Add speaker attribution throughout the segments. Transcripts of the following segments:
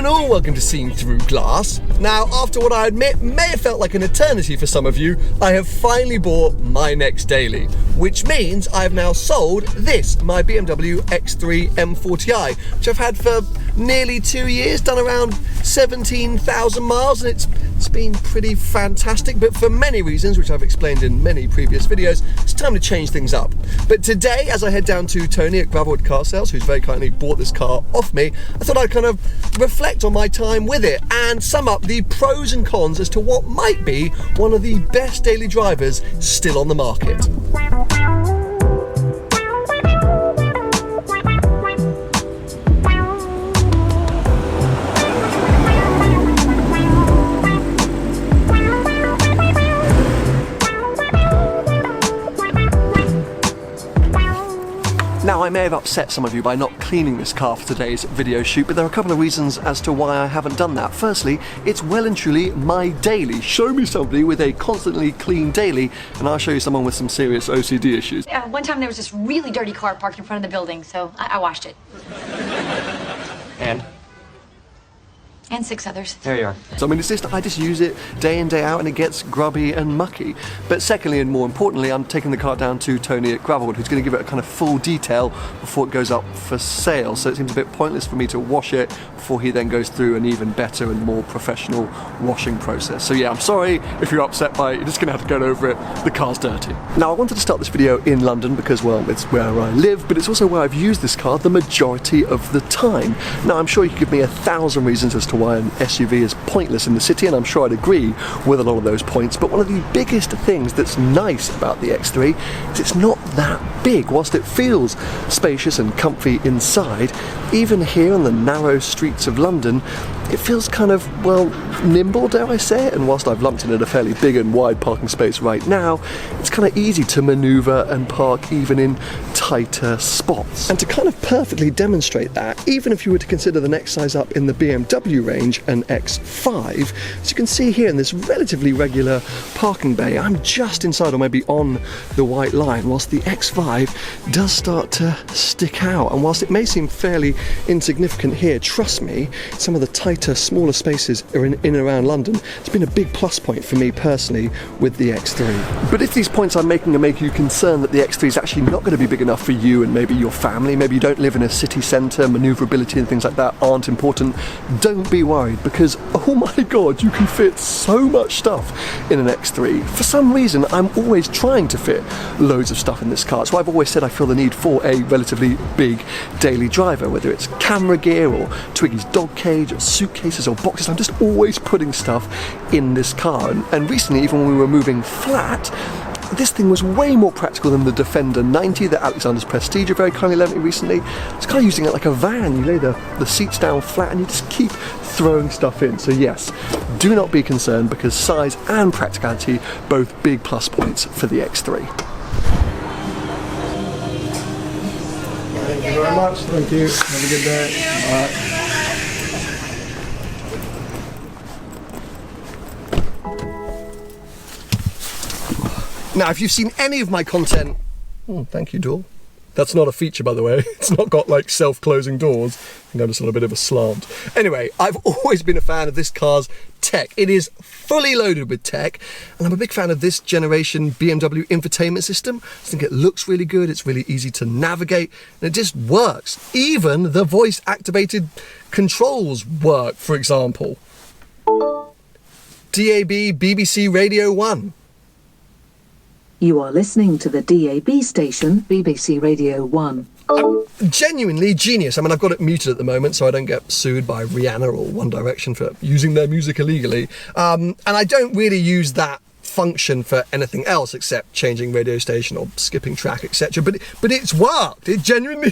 Speaker 1: all, welcome to Seeing Through Glass. Now, after what I admit may have felt like an eternity for some of you, I have finally bought my next daily, which means I have now sold this, my BMW X3 M40i, which I've had for nearly 2 years, done around 17,000 miles, and it's been pretty fantastic, but for many reasons, which I've explained in many previous videos, it's time to change things up. But today, as I head down to Tony at Gravelwood Car Sales, who's very kindly bought this car off me, I thought I'd kind of reflect on my time with it and sum up the pros and cons as to what might be one of the best daily drivers still on the market. Now, I may have upset some of you by not cleaning this car for today's video shoot, but there are a couple of reasons as to why I haven't done that. Firstly, it's well and truly my daily. Show me somebody with a constantly clean daily, and I'll show you someone with some serious OCD issues.
Speaker 2: One time there was this really dirty car parked in front of the building, so I washed it. And 6 others.
Speaker 3: There you are.
Speaker 1: So I mean, it's just, I just use it day in, day out, and it gets grubby and mucky. But secondly, and more importantly, I'm taking the car down to Tony at Gravelwood, who's going to give it a kind of full detail before it goes up for sale. So it seems a bit pointless for me to wash it before he then goes through an even better and more professional washing process. So yeah, I'm sorry if you're upset by it, you're just going to have to get over it. The car's dirty. Now, I wanted to start this video in London because, well, it's where I live, but it's also where I've used this car the majority of the time. Now, I'm sure you could give me 1,000 reasons as to why an SUV is pointless in the city, and I'm sure I'd agree with a lot of those points, but one of the biggest things that's nice about the X3 is it's not that big. Whilst it feels spacious and comfy inside, even here on the narrow streets of London, it feels kind of, well, nimble, dare I say it, and whilst I've lumped in at a fairly big and wide parking space right now, it's kind of easy to manoeuvre and park even in tighter spots. And to kind of perfectly demonstrate that, even if you were to consider the next size up in the BMW range, an X5, as you can see here in this relatively regular parking bay, I'm just inside or maybe on the white line, whilst the X5 does start to stick out. And whilst it may seem fairly insignificant here, trust me, some of the tighter, smaller spaces are in and around London. It's been a big plus point for me personally with the X3. But if these points I'm making are making you concerned that the X3 is actually not going to be big enough for you and maybe your family, maybe you don't live in a city centre, manoeuvrability and things like that aren't important, don't be worried, because oh my god, you can fit so much stuff in an X3. For some reason, I'm always trying to fit loads of stuff in this car. So I've always said I feel the need for a relatively big daily driver, whether it's camera gear or Twiggy's dog cage or suitcases or boxes. I'm just always putting stuff in this car, and recently, even when we were moving flat, this thing was way more practical than the Defender 90 that Alexander's Prestige very kindly lent me recently. It's kind of using it like a van. You lay the seats down flat and you just keep throwing stuff in. So yes, do not be concerned, because size and practicality, both big plus points for the X3.
Speaker 4: Thank you very much. Thank you. Have a good day. All right.
Speaker 1: Now, if you've seen any of my content, thank you, door. That's not a feature, by the way. It's not got like self-closing doors. I think I'm just on a bit of a slant. Anyway, I've always been a fan of this car's tech. It is fully loaded with tech, and I'm a big fan of this generation BMW Infotainment System. I think it looks really good, it's really easy to navigate, and it just works. Even the voice-activated controls work, for example. DAB BBC Radio 1.
Speaker 5: You are listening to the DAB station, BBC Radio 1.
Speaker 1: Genuinely genius. I mean, I've got it muted at the moment so I don't get sued by Rihanna or One Direction for using their music illegally. And I don't really use that function for anything else except changing radio station or skipping track, etc. But it's worked. It genuinely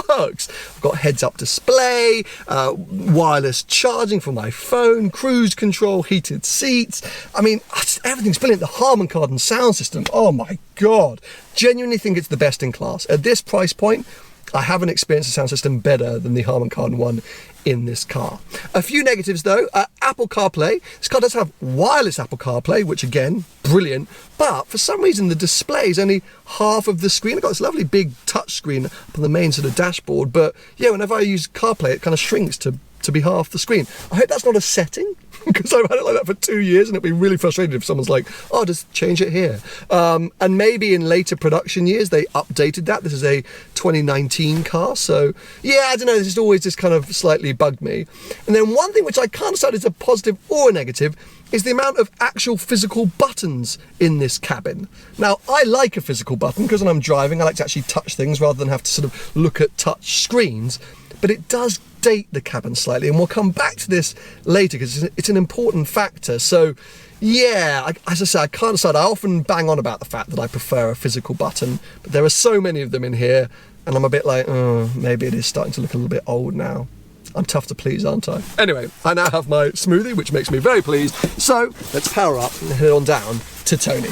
Speaker 1: works. I've got heads-up display, wireless charging for my phone, cruise control, heated seats. I mean, everything's brilliant. The Harman Kardon sound system, oh my god. Genuinely think it's the best in class. At this price point, I haven't experienced a sound system better than the Harman Kardon one in this car. A few negatives though. Apple CarPlay. This car does have wireless Apple CarPlay, which again, brilliant, but for some reason the display is only half of the screen. I've got this lovely big touch screen up on the main sort of dashboard, but yeah, whenever I use CarPlay, it kind of shrinks to to be half the screen. I hope that's not a setting, because I've had it like that for 2 years, and it'd be really frustrating if someone's like, oh, just change it here. And maybe in later production years they updated that. This is a 2019 car, so yeah, I don't know, this has always just kind of slightly bugged me. And then one thing which I can't decide is a positive or a negative is the amount of actual physical buttons in this cabin. Now, I like a physical button because when I'm driving, I like to actually touch things rather than have to sort of look at touch screens, but it does date the cabin slightly, and we'll come back to this later because it's an important factor. So yeah, as I say, I can't decide. I often bang on about the fact that I prefer a physical button, but there are so many of them in here, and I'm a bit like, oh, maybe it is starting to look a little bit old now. I'm tough to please, aren't I? Anyway, I now have my smoothie, which makes me very pleased. So let's power up and head on down to Tony.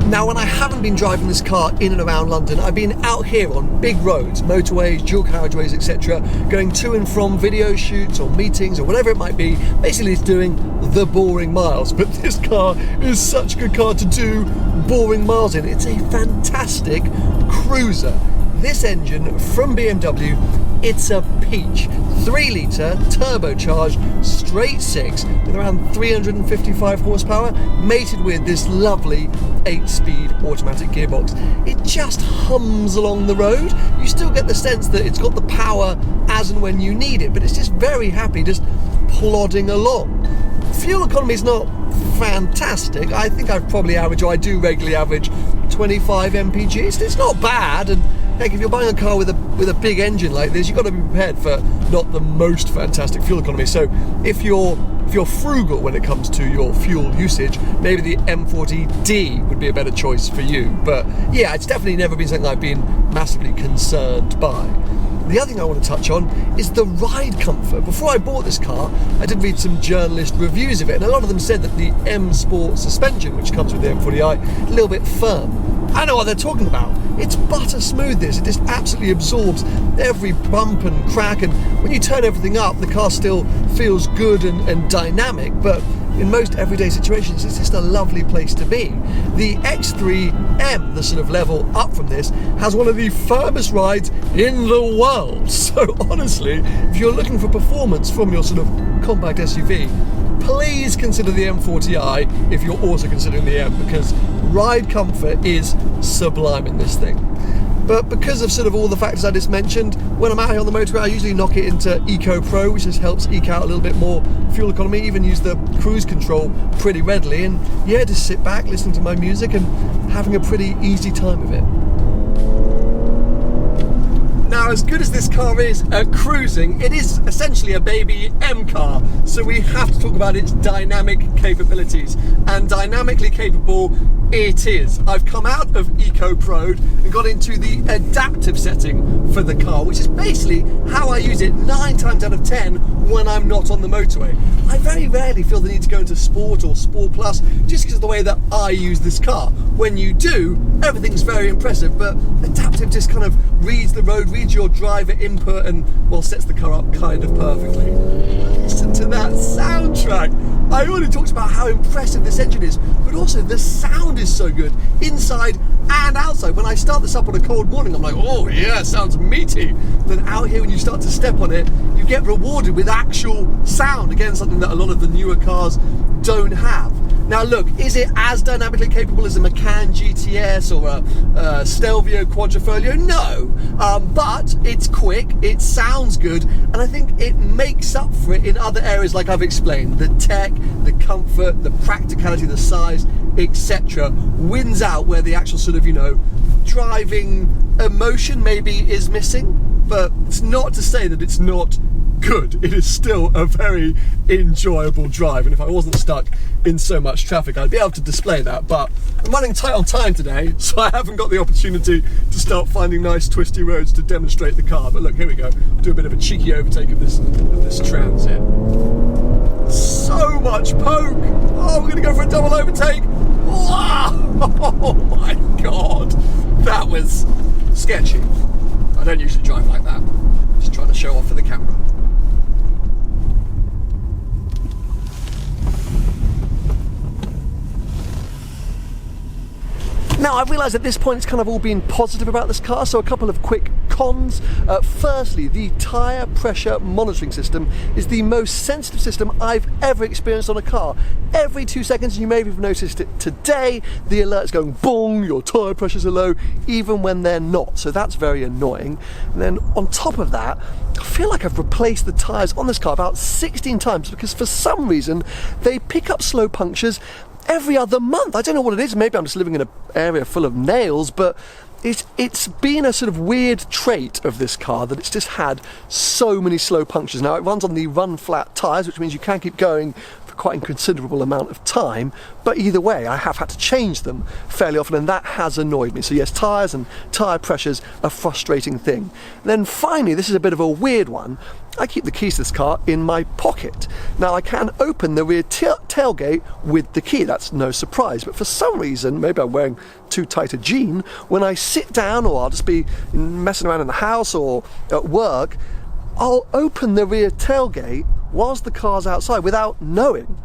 Speaker 1: Now, when I haven't been driving this car in and around London, I've been out here on big roads, motorways, dual carriageways, etc., going to and from video shoots or meetings or whatever it might be. Basically, it's doing the boring miles. But this car is such a good car to do boring miles in. It's a fantastic cruiser. This engine from BMW, it's a peach. 3-litre turbocharged straight 6 with around 355 horsepower, mated with this lovely 8-speed automatic gearbox. It just hums along the road. You still get the sense that it's got the power as and when you need it, but it's just very happy just plodding along. Fuel economy is not fantastic. I think I do regularly average 25 mpg. It's not bad, and heck, if you're buying a car with a big engine like this, you've got to be prepared for not the most fantastic fuel economy. So if you're frugal when it comes to your fuel usage, maybe the M40D would be a better choice for you. But yeah, it's definitely never been something I've been massively concerned by. The other thing I want to touch on is the ride comfort. Before I bought this car, I did read some journalist reviews of it, and a lot of them said that the M Sport suspension, which comes with the M40i, is a little bit firm. I know what they're talking about. It's butter smooth, this. It just absolutely absorbs every bump and crack, and when you turn everything up, the car still feels good and dynamic, but in most everyday situations, it's just a lovely place to be. The X3M, the sort of level up from this, has one of the firmest rides in the world. So honestly, if you're looking for performance from your sort of compact SUV, please consider the M40i if you're also considering the M, because ride comfort is sublime in this thing. But because of sort of all the factors I just mentioned, when I'm out here on the motorway, I usually knock it into Eco Pro, which just helps eke out a little bit more fuel economy, even use the cruise control pretty readily, and yeah, just sit back, listening to my music and having a pretty easy time of it. Now, as good as this car is at cruising, it is essentially a baby M car, so we have to talk about its dynamic capabilities, and dynamically capable it is. I've come out of Eco Pro and got into the adaptive setting for the car, which is basically how I use it 9 times out of 10 when I'm not on the motorway. I very rarely feel the need to go into Sport or Sport Plus just because of the way that I use this car. When you do, everything's very impressive, but adaptive just kind of reads the road, reads your driver input, and well, sets the car up kind of perfectly. Listen to that soundtrack. I already talked about how impressive this engine is, but also the sound is so good inside and outside. When I start this up on a cold morning, I'm like, oh yeah, sounds meaty. Then out here, when you start to step on it, you get rewarded with actual sound. Again, something that a lot of the newer cars don't have. Now look, is it as dynamically capable as a Macan GTS or a Stelvio Quadrifoglio? No, but it's quick, it sounds good, and I think it makes up for it in other areas like I've explained. The tech, the comfort, the practicality, the size, etc. wins out where the actual sort of, you know, driving emotion maybe is missing, but it's not to say that it's not good. It is still a very enjoyable drive, and if I wasn't stuck in so much traffic, I'd be able to display that, but I'm running tight on time today, so I haven't got the opportunity to start finding nice twisty roads to demonstrate the car. But look, here we go. Do a bit of a cheeky overtake of this transit. So much poke. Oh, we're gonna go for a double overtake. Wow! Oh my god, that was sketchy. I don't usually drive like that. Just trying to show off for the camera. Now, I've realised at this point it's kind of all been positive about this car, so a couple of quick cons. Firstly, the tyre pressure monitoring system is the most sensitive system I've ever experienced on a car. Every 2 seconds, you may have noticed it today, the alert's going boom, your tyre pressures are low, even when they're not, so that's very annoying. And then on top of that, I feel like I've replaced the tyres on this car about 16 times because for some reason they pick up slow punctures every other month. I don't know what it is, maybe I'm just living in an area full of nails, but it's been a sort of weird trait of this car that it's just had so many slow punctures. Now, it runs on the run flat tyres, which means you can keep going for quite a considerable amount of time, but either way I have had to change them fairly often, and that has annoyed me. So yes, tyres and tyre pressures are a frustrating thing. And then finally, this is a bit of a weird one, I keep the keys to this car in my pocket. Now, I can open the rear tailgate with the key, that's no surprise, but for some reason, maybe I'm wearing too tight a jean, when I sit down or I'll just be messing around in the house or at work, I'll open the rear tailgate whilst the car's outside without knowing.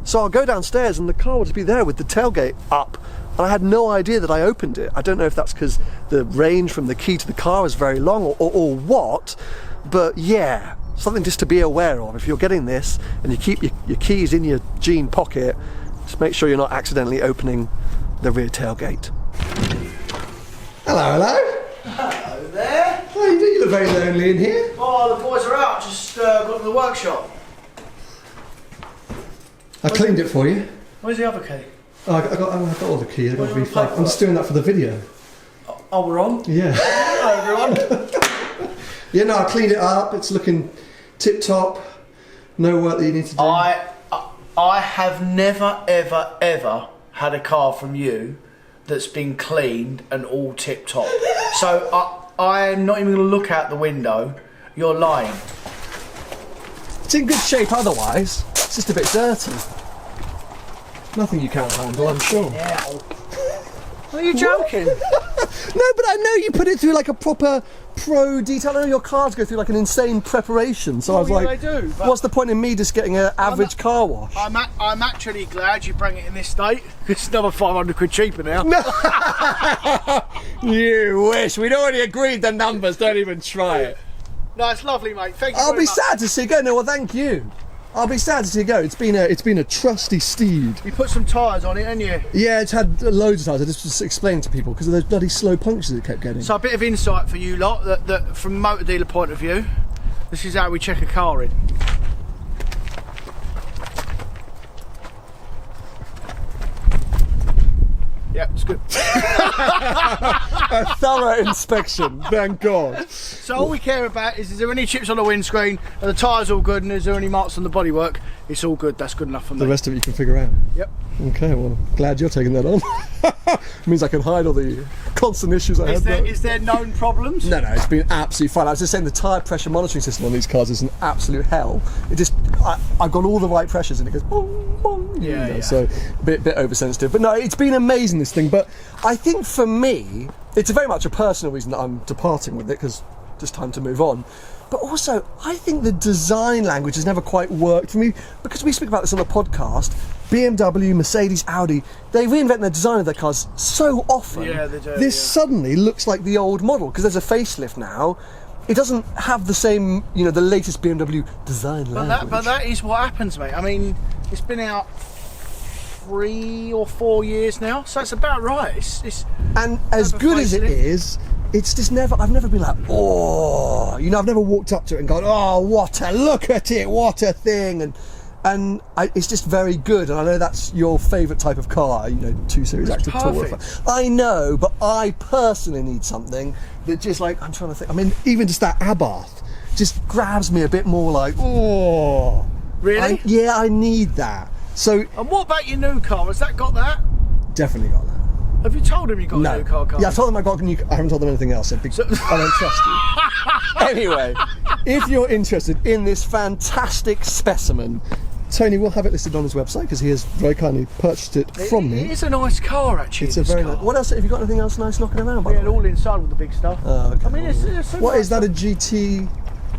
Speaker 1: So I'll go downstairs and the car will just be there with the tailgate up, and I had no idea that I opened it. I don't know if that's because the range from the key to the car is very long or what, but yeah, something just to be aware of. If you're getting this and you keep your keys in your jean pocket, just make sure you're not accidentally opening the rear tailgate.
Speaker 4: Hello, hello.
Speaker 3: Hello there.
Speaker 4: Oh, you look very lonely in here.
Speaker 3: Oh, the boys are out. Just got to the workshop.
Speaker 4: I cleaned it for you.
Speaker 3: Where's the other key?
Speaker 4: Oh, I got all the keys. I got
Speaker 3: What do you
Speaker 4: V5.
Speaker 3: want to
Speaker 4: I'm just doing that for the video.
Speaker 3: Oh, we're on?
Speaker 4: Yeah.
Speaker 3: Hello, everyone.
Speaker 4: Yeah, no, I cleaned it up. It's looking tip-top. No work that you need to do.
Speaker 3: I have never, ever, ever had a car from you that's been cleaned and all tip-top. So I'm not even going to look out the window. You're lying.
Speaker 1: It's in good shape otherwise, it's just a bit dirty. Nothing you can't handle, I'm sure.
Speaker 3: Are you joking?
Speaker 1: No, but I know you put it through like a proper pro detail. I know your cars go through like an insane preparation, so I was
Speaker 3: yeah,
Speaker 1: like,
Speaker 3: they do, but
Speaker 1: what's the point in me just getting an average car wash?
Speaker 3: I'm actually glad you bring it in this state. It's another 500 quid cheaper now.
Speaker 1: You wish. We'd already agreed the numbers, don't even try it.
Speaker 3: No, it's lovely, mate. Thank you
Speaker 1: I'll
Speaker 3: very
Speaker 1: be
Speaker 3: much.
Speaker 1: sad to see you go. No, well, thank you. I'll be sad to see you go. It's been a trusty steed.
Speaker 3: You put some tyres on it, haven't you?
Speaker 1: Yeah, it's had loads of times. I just explained to people because of those bloody slow punctures it kept getting.
Speaker 3: So a bit of insight for you lot, that from a motor dealer point of view, this is how we check a car in. Yeah, it's good.
Speaker 1: A thorough inspection, thank God.
Speaker 3: So all we care about is there any chips on the windscreen, are the tyres all good, and is there any marks on the bodywork? It's all good, that's good enough for me.
Speaker 1: The rest of it you can figure out.
Speaker 3: Yep.
Speaker 1: Okay, well, glad you're taking that on. Means I can hide all the constant issues I had.
Speaker 3: Is there known problems?
Speaker 1: No, it's been absolutely fine. I was just saying the tyre pressure monitoring system on these cars is an absolute hell. It just, I've got all the right pressures and it goes boom, boom.
Speaker 3: Yeah.
Speaker 1: So a bit oversensitive. But no, it's been amazing, this thing. But I think for me, it's very much a personal reason that I'm departing with it, because just time to move on. But also, I think the design language has never quite worked for me, because we speak about this on the podcast. BMW, Mercedes, Audi, they reinvent the design of their cars so often.
Speaker 3: Yeah, they do.
Speaker 1: This suddenly looks like the old model, because there's a facelift now. It doesn't have the same, the latest BMW design language.
Speaker 3: But that is what happens, mate. I mean, it's been out 3 or 4 years now, so it's about right. It's
Speaker 1: and as good as it is, it's just I've never been like, oh, I've never walked up to it and gone, oh, look at it, what a thing, and it's just very good. And I know that's your favourite type of car, 2 Series Active Tourer. I know, but I personally need something that just I'm trying to think. I mean, even just that Abarth just grabs me a bit more like, oh.
Speaker 3: Really?
Speaker 1: I need that. So.
Speaker 3: And what about your new car? Has that got that?
Speaker 1: Definitely got that.
Speaker 3: Have you told him you got a new car?
Speaker 1: Yeah, I've told them I got a new car. I haven't told them anything else. I don't trust you. Anyway, if you're interested in this fantastic specimen, Tony will have it listed on his website because he has very kindly purchased it from me.
Speaker 3: It is a nice car, actually.
Speaker 1: It's a very nice. What else? Have you got anything else nice knocking around?
Speaker 3: Yeah, all inside with the big stuff.
Speaker 1: Oh, okay.
Speaker 3: I mean, it's
Speaker 1: what is that? A GT?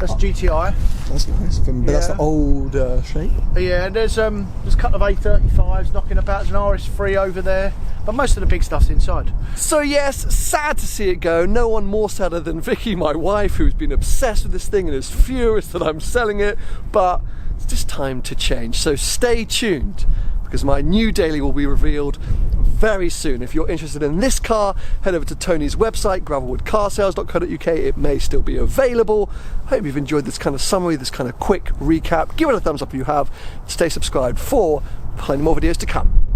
Speaker 3: That's GTI.
Speaker 1: That's nice. But that's the old shape.
Speaker 3: Yeah, there's a couple of A35s knocking about. There's an RS3 over there, but most of the big stuff's inside.
Speaker 1: So yes, sad to see it go. No one more sadder than Vicky, my wife, who's been obsessed with this thing and is furious that I'm selling it. But it's just time to change. So stay tuned, because my new daily will be revealed very soon. If you're interested in this car, head over to Tony's website, gravelwoodcarsales.co.uk. It may still be available. I hope you've enjoyed this kind of summary, this kind of quick recap. Give it a thumbs up if you have. Stay subscribed for plenty more videos to come.